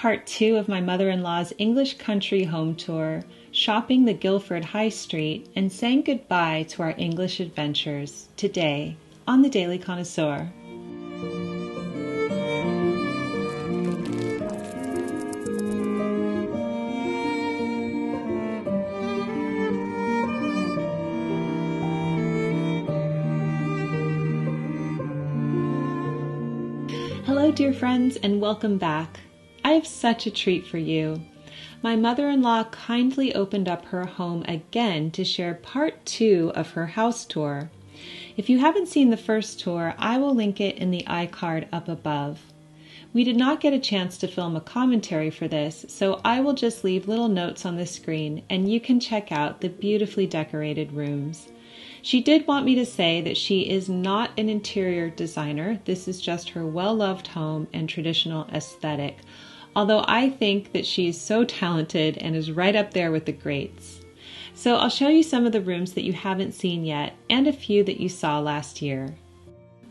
part 2 of my mother-in-law's English country home tour, shopping the Guildford High Street, and saying goodbye to our English adventures today on the Daily Connoisseur. Hello, dear friends, and welcome back. I have such a treat for you. My mother-in-law kindly opened up her home again to share part 2 of her house tour. If you haven't seen the first tour, I will link it in the iCard up above. We did not get a chance to film a commentary for this, so I will just leave little notes on the screen and you can check out the beautifully decorated rooms. She did want me to say that she is not an interior designer. This is just her well-loved home and traditional aesthetic, although I think that she's so talented and is right up there with the greats. So I'll show you some of the rooms that you haven't seen yet and a few that you saw last year.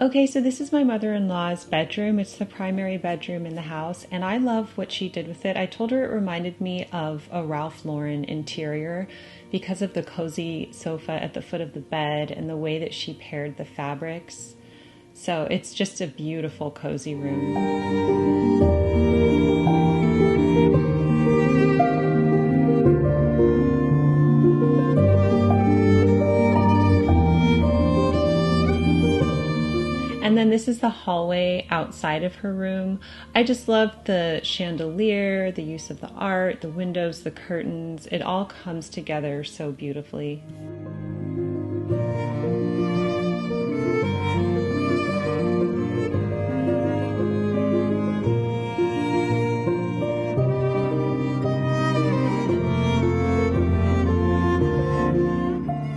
Okay, so this is my mother-in-law's bedroom. It's the primary bedroom in the house, and I love what she did with it. I told her it reminded me of a Ralph Lauren interior because of the cozy sofa at the foot of the bed and the way that she paired the fabrics. So it's just a beautiful, cozy room. And then this is the hallway outside of her room. I just love the chandelier, the use of the art, the windows, the curtains. It all comes together so beautifully.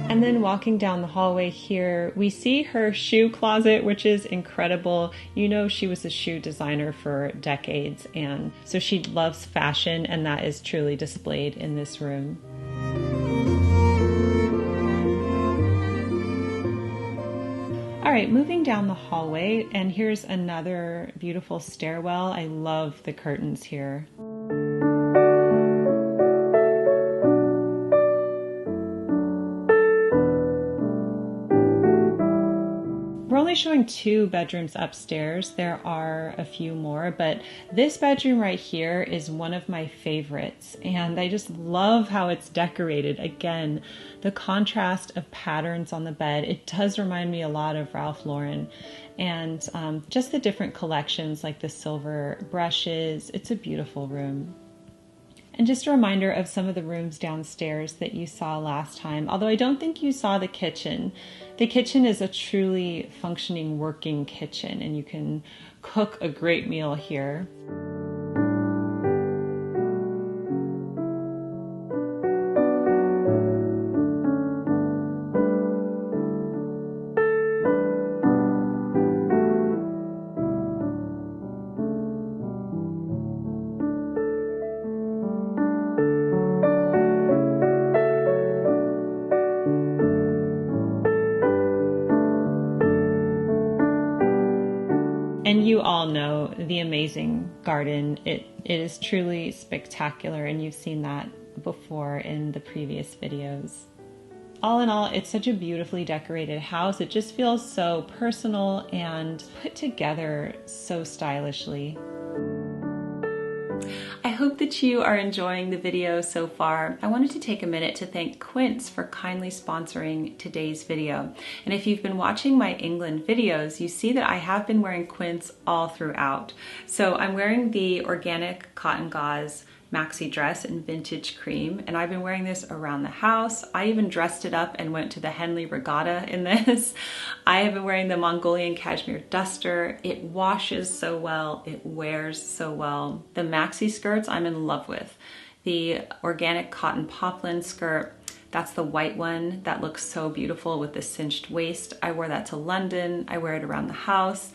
And then walking down the hallway here, we see her shoe closet, which is incredible. You know, she was a shoe designer for decades, and so she loves fashion, and that is truly displayed in this room. All right, moving down the hallway, and here's another beautiful stairwell. I love the curtains here. We're only showing 2 bedrooms upstairs. There are a few more, but this bedroom right here is one of my favorites, and I just love how it's decorated. Again, the contrast of patterns on the bed, it does remind me a lot of Ralph Lauren, and just the different collections like the silver brushes. It's a beautiful room. And just a reminder of some of the rooms downstairs that you saw last time, although I don't think you saw the kitchen. The kitchen is a truly functioning, working kitchen, and you can cook a great meal here. And you all know the amazing garden. It is truly spectacular, and you've seen that before in the previous videos. All in all, it's such a beautifully decorated house. It just feels so personal and put together so stylishly. I hope that you are enjoying the video so far. I wanted to take a minute to thank Quince for kindly sponsoring today's video. And if you've been watching my England videos, you see that I have been wearing Quince all throughout. So I'm wearing the organic cotton gauze maxi dress in vintage cream, and I've been wearing this around the house. I even dressed it up and went to the Henley Regatta in this. I have been wearing the Mongolian cashmere duster. It washes so well, it wears so well. The maxi skirts I'm in love with. The organic cotton poplin skirt, that's the white one that looks so beautiful with the cinched waist. I wore that to London. I wear it around the house.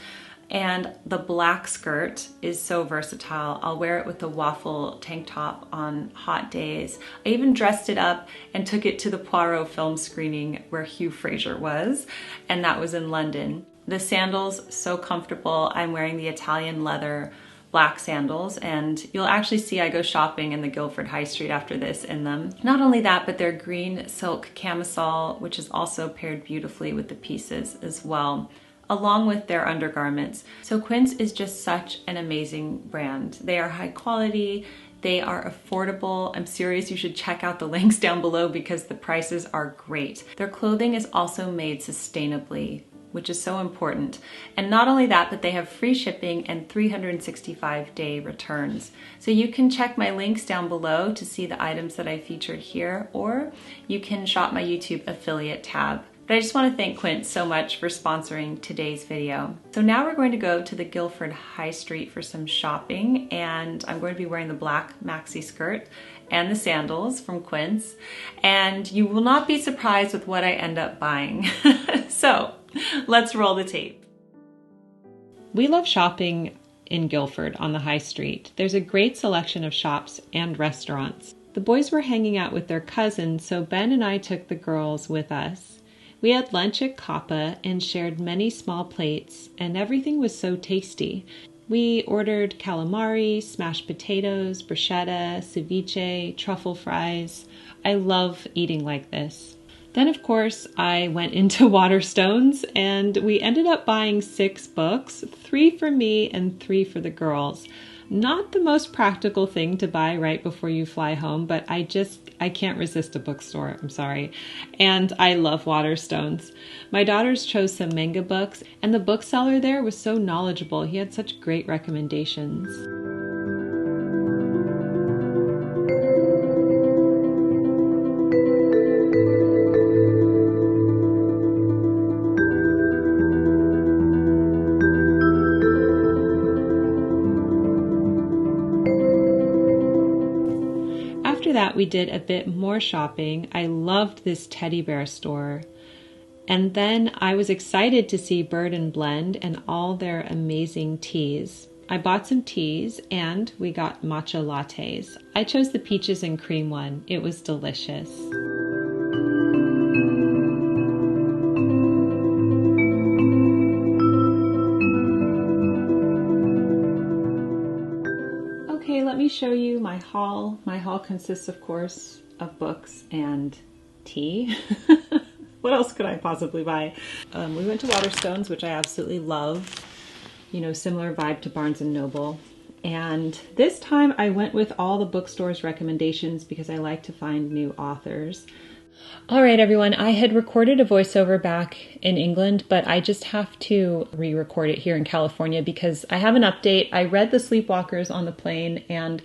And the black skirt is so versatile. I'll wear it with the waffle tank top on hot days. I even dressed it up and took it to the Poirot film screening where Hugh Fraser was, and that was in London. The sandals, so comfortable. I'm wearing the Italian leather black sandals, and you'll actually see I go shopping in the Guildford High Street after this in them. Not only that, but their green silk camisole, which is also paired beautifully with the pieces as well, along with their undergarments. So Quince is just such an amazing brand. They are high quality, they are affordable. I'm serious, you should check out the links down below because the prices are great. Their clothing is also made sustainably, which is so important. And not only that, but they have free shipping and 365-day returns. So you can check my links down below to see the items that I featured here, or you can shop my YouTube affiliate tab. But I just want to thank Quince so much for sponsoring today's video. So now we're going to go to the Guildford High Street for some shopping, and I'm going to be wearing the black maxi skirt and the sandals from Quince, and you will not be surprised with what I end up buying. So let's roll the tape. We love shopping in Guildford on the high street. There's a great selection of shops and restaurants. The boys were hanging out with their cousins, so Ben and I took the girls with us. We had lunch at Kappa and shared many small plates, and everything was so tasty. We ordered calamari, smashed potatoes, bruschetta, ceviche, truffle fries. I love eating like this. Then, of course, I went into Waterstones, and we ended up buying 6 books, 3 for me and 3 for the girls. Not the most practical thing to buy right before you fly home, but I can't resist a bookstore, I'm sorry. And I love Waterstones. My daughters chose some manga books, and the bookseller there was so knowledgeable. He had such great recommendations. After that, we did a bit more shopping. I loved this teddy bear store. And then I was excited to see Bird and Blend and all their amazing teas. I bought some teas and we got matcha lattes. I chose the peaches and cream one. It was delicious. Okay, let me show you my haul. My haul consists, of course, of books and tea. What else could I possibly buy? We went to Waterstones, which I absolutely love. You know, similar vibe to Barnes & Noble. And this time I went with all the bookstores' recommendations because I like to find new authors. All right, everyone, I had recorded a voiceover back in England, but I just have to re-record it here in California because I have an update. I read The Sleepwalkers on the plane, and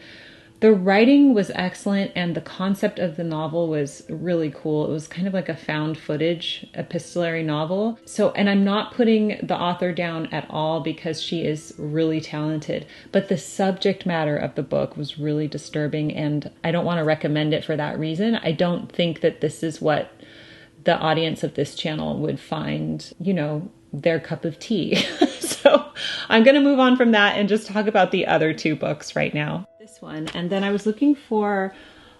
the writing was excellent, and the concept of the novel was really cool. It was kind of like a found footage epistolary novel. And I'm not putting the author down at all because she is really talented, but the subject matter of the book was really disturbing, and I don't want to recommend it for that reason. I don't think that this is what the audience of this channel would find, you know, their cup of tea. So I'm going to move on from that and just talk about the other 2 books right now. This one, and then I was looking for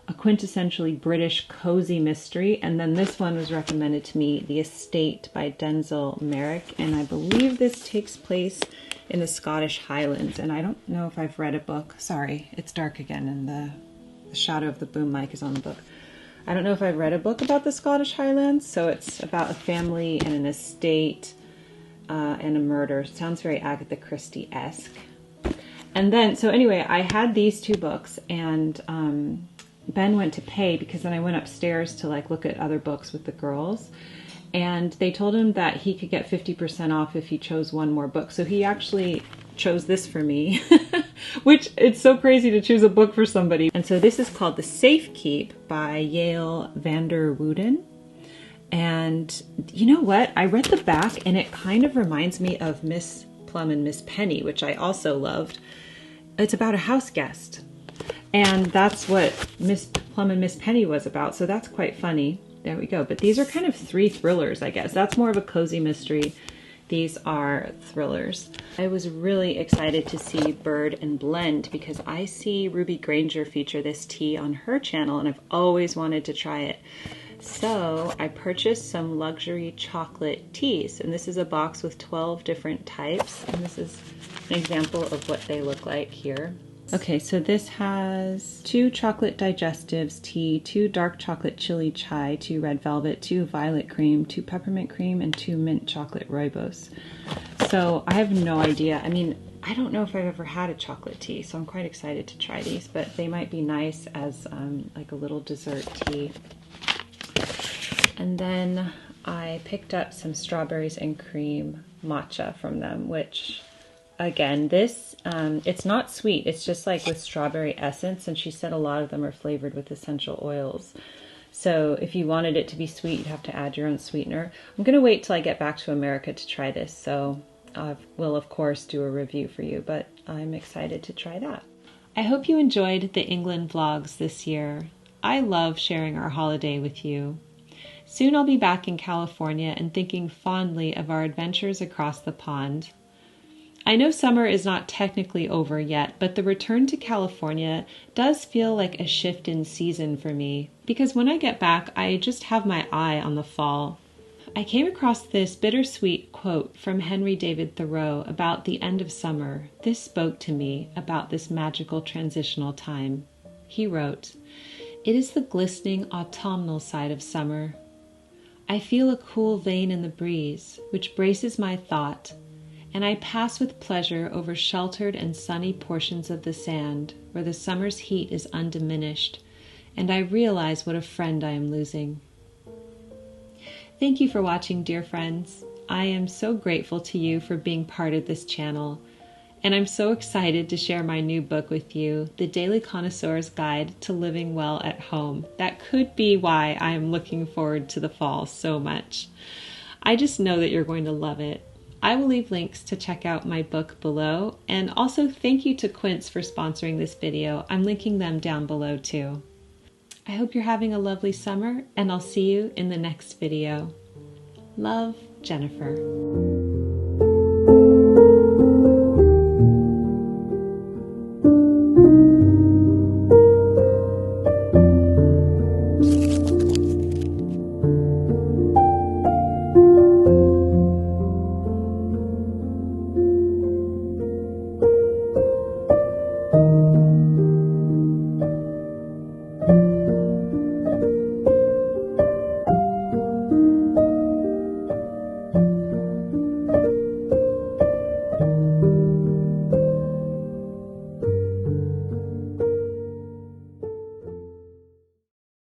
a quintessentially British cozy mystery, and then this one was recommended to me, The Estate by Denzel Merrick, and I believe this takes place in the Scottish Highlands, and I don't know if I've read a book. Sorry, it's dark again, and the shadow of the boom mic is on the book. I don't know if I've read a book about the Scottish Highlands, so it's about a family and an estate and a murder. It sounds very Agatha Christie-esque. And then, so anyway, I had these 2 books, and Ben went to pay because then I went upstairs to like look at other books with the girls, and they told him that he could get 50% off if he chose one more book. So he actually chose this for me, which it's so crazy to choose a book for somebody. And so this is called The Safe Keep by Yael van der Wooden. And you know what? I read the back and it kind of reminds me of Miss Plum and Miss Penny, which I also loved. It's about a house guest. And that's what Miss Plum and Miss Penny was about. So that's quite funny. There we go. But these are kind of 3 thrillers, I guess. That's more of a cozy mystery. These are thrillers. I was really excited to see Bird and Blend because I see Ruby Granger feature this tea on her channel and I've always wanted to try it. So I purchased some luxury chocolate teas, and this is a box with 12 different types, and this is an example of what they look like here. Okay, so this has 2 chocolate digestives tea, 2 dark chocolate chili chai, 2 red velvet, 2 violet cream, 2 peppermint cream, and 2 mint chocolate rooibos. So I have no idea. I mean, I don't know if I've ever had a chocolate tea, so I'm quite excited to try these, but they might be nice as like a little dessert tea. And then I picked up some strawberries and cream matcha from them, which again, this, it's not sweet. It's just like with strawberry essence, and she said a lot of them are flavored with essential oils. So if you wanted it to be sweet, you'd have to add your own sweetener. I'm going to wait till I get back to America to try this, so I will of course do a review for you, but I'm excited to try that. I hope you enjoyed the England vlogs this year. I love sharing our holiday with you. Soon I'll be back in California and thinking fondly of our adventures across the pond. I know summer is not technically over yet, but the return to California does feel like a shift in season for me, because when I get back, I just have my eye on the fall. I came across this bittersweet quote from Henry David Thoreau about the end of summer. This spoke to me about this magical transitional time. He wrote, "It is the glistening autumnal side of summer. I feel a cool vein in the breeze, which braces my thought, and I pass with pleasure over sheltered and sunny portions of the sand where the summer's heat is undiminished, and I realize what a friend I am losing." Thank you for watching, dear friends. I am so grateful to you for being part of this channel, and I'm so excited to share my new book with you, The Daily Connoisseur's Guide to Living Well at Home. That could be why I am looking forward to the fall so much. I just know that you're going to love it. I will leave links to check out my book below, and also thank you to Quince for sponsoring this video. I'm linking them down below too. I hope you're having a lovely summer, and I'll see you in the next video. Love, Jennifer.